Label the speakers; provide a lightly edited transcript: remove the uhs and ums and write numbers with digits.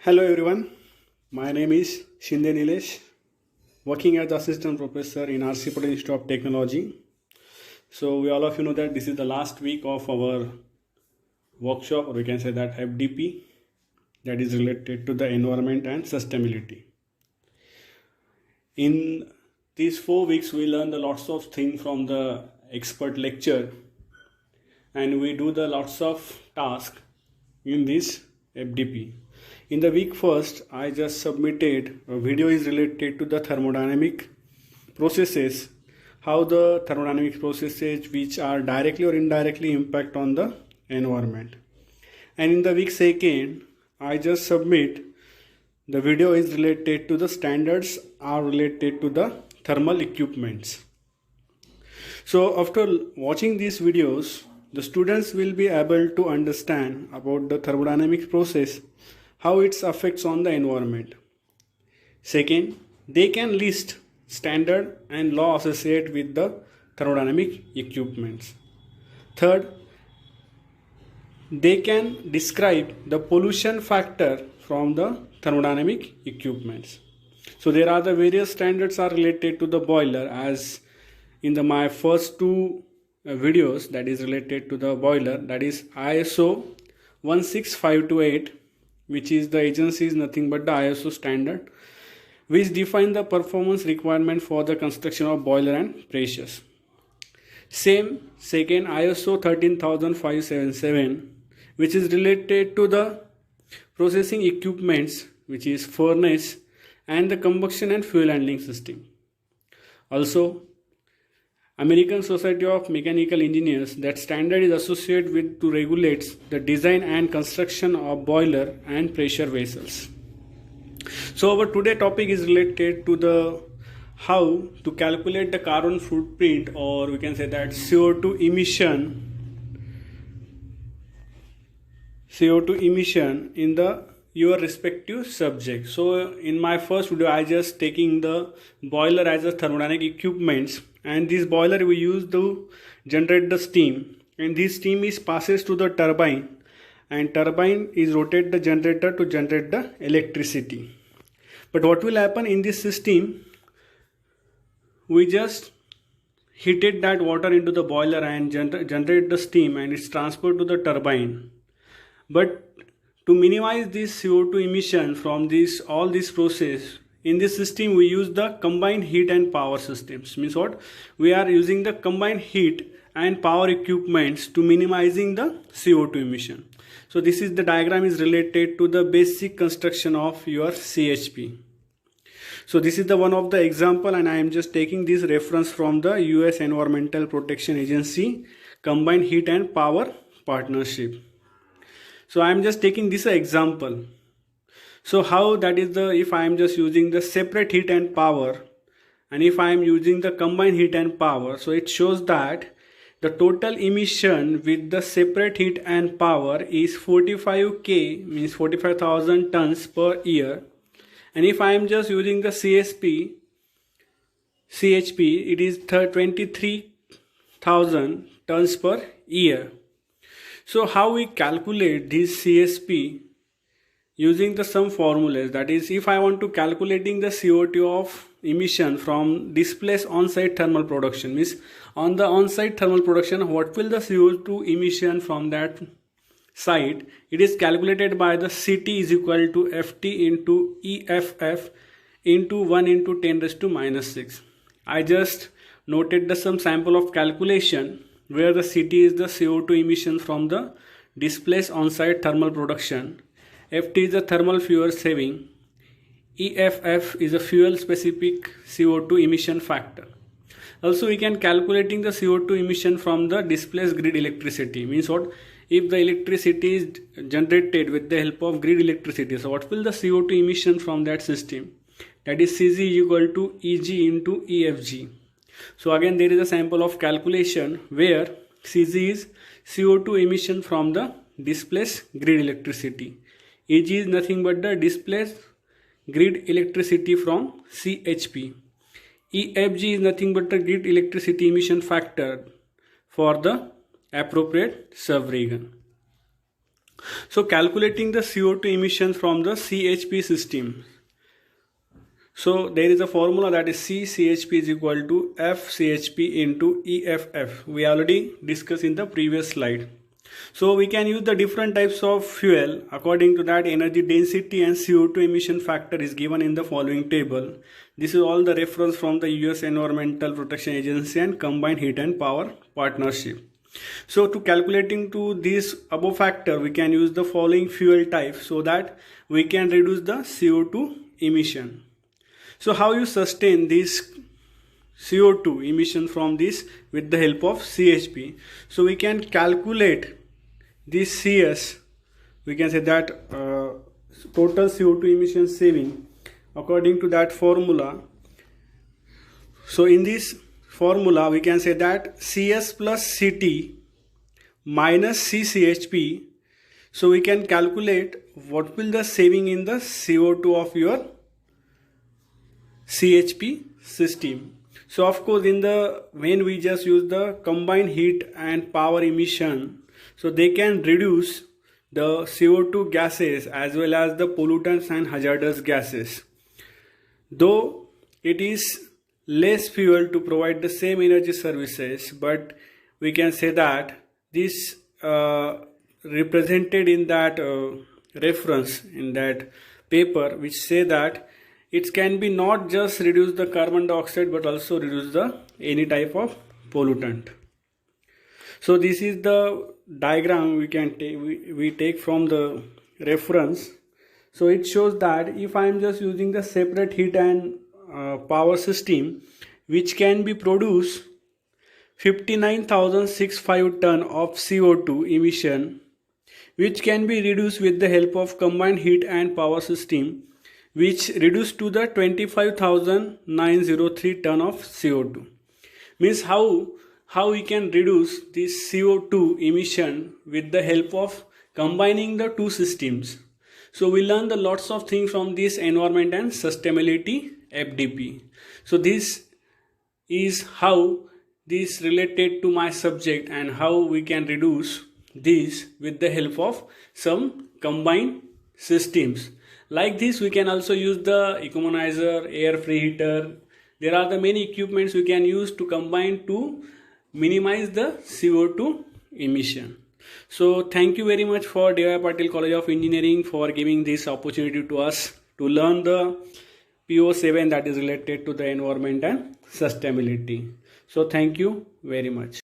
Speaker 1: Hello everyone, my name is Shinde NILESH, working as assistant professor in RC Institute of Technology. So we all of you know that this is the last week of our workshop, or we can say that FDP, that is related to the environment and sustainability. In these 4 weeks we learned lots of things from the expert lecture, and we do the lots of tasks in this FDP. In the week first, I just submitted a video is related to the thermodynamic processes, how the thermodynamic processes which are directly or indirectly impact on the environment. And in the week second, I just submit the video is related to the standards are related to the thermal equipments. So after watching these videos, the students will be able to understand about the thermodynamic process, how it affects on the environment. Second, they can list standard and law associated with the thermodynamic equipments. Third, they can describe the pollution factor from the thermodynamic equipments. So there are the various standards are related to the boiler, as in my first two videos that is related to the boiler, that is ISO 16528, which is the agency is nothing but the ISO standard, which define the performance requirement for the construction of boiler and pressures. Same second ISO 13577, which is related to the processing equipments, which is furnace and the combustion and fuel handling system. Also, American Society of Mechanical Engineers, that standard is associated with to regulate the design and construction of boiler and pressure vessels. So our today topic is related to the how to calculate the carbon footprint, or we can say that CO2 emission in the your respective subject. So in my first video I just taking the boiler as a thermodynamic equipments, and this boiler we use to generate the steam, and this steam is passes to the turbine, and turbine is rotate the generator to generate the electricity. But what will happen in this system, we just heated that water into the boiler and generate the steam, and it's transferred to the turbine. But to minimize this CO2 emission from all this process, in this system we use the combined heat and power systems. Means what? We are using the combined heat and power equipments to minimizing the CO2 emission. So this is the diagram is related to the basic construction of your CHP. So this is the one of the example, and I am just taking this reference from the US Environmental Protection Agency combined heat and power partnership. So I am just taking this example. So how that is the, if I am just using the separate heat and power, and if I am using the combined heat and power, so it shows that the total emission with the separate heat and power is 45k, means 45,000 tons per year. And if I am just using the CHP, it is 23,000 tons per year. So how we calculate this CHP? Using the some formulas, that is, if I want to calculating the CO2 of emission from displaced on-site thermal production, means on the on-site thermal production, what will the CO2 emission from that site? It is calculated by the CT is equal to FT into EFF into 1 into 10 raised to minus 6. I just noted the some sample of calculation where the CT is the CO2 emission from the displaced on-site thermal production. FT is a thermal fuel saving. EFF is a fuel specific CO2 emission factor. Also we can calculating the CO2 emission from the displaced grid electricity. Means what? If the electricity is generated with the help of grid electricity, so what will the CO2 emission from that system? That is CG equal to EG into EFG. So again there is a sample of calculation where CG is CO2 emission from the displaced grid electricity. EG is nothing but the displaced grid electricity from CHP. EFG is nothing but the grid electricity emission factor for the appropriate sub-region. So calculating the CO2 emissions from the CHP system. So there is a formula that is CCHP is equal to FCHP into EFF. We already discussed in the previous slide. So we can use the different types of fuel. According to that, energy density and CO2 emission factor is given in the following table. This is all the reference from the US Environmental Protection Agency and Combined Heat and Power Partnership. So to calculating to this above factor, we can use the following fuel type so that we can reduce the CO2 emission. So how you sustain this CO2 emission from this with the help of CHP? So we can calculate this CS. We can say that total CO2 emission saving according to that formula. So in this formula we can say that CS plus CT minus CCHP. So we can calculate what will the saving in the CO2 of your CHP system. So of course when we just use the combined heat and power emission, so they can reduce the CO2 gases as well as the pollutants and hazardous gases. Though it is less fuel to provide the same energy services, but we can say that this represented in that reference in that paper, which say that it can be not just reduce the carbon dioxide but also reduce the any type of pollutant. So this is the diagram we take from the reference. So it shows that if I am just using the separate heat and power system, which can be produce 59,065 ton of CO2 emission, which can be reduced with the help of combined heat and power system, which reduced to the 25,903 ton of CO2. Means how we can reduce this CO2 emission with the help of combining the two systems. So we learn the lots of things from this environment and sustainability FDP. So this is how this related to my subject and how we can reduce this with the help of some combined systems. Like this, we can also use the economizer, air preheater. There are the many equipments we can use to combine to minimize the CO2 emission. So thank you very much for D.Y. Patil College of Engineering for giving this opportunity to us to learn the PO7 that is related to the environment and sustainability. So thank you very much.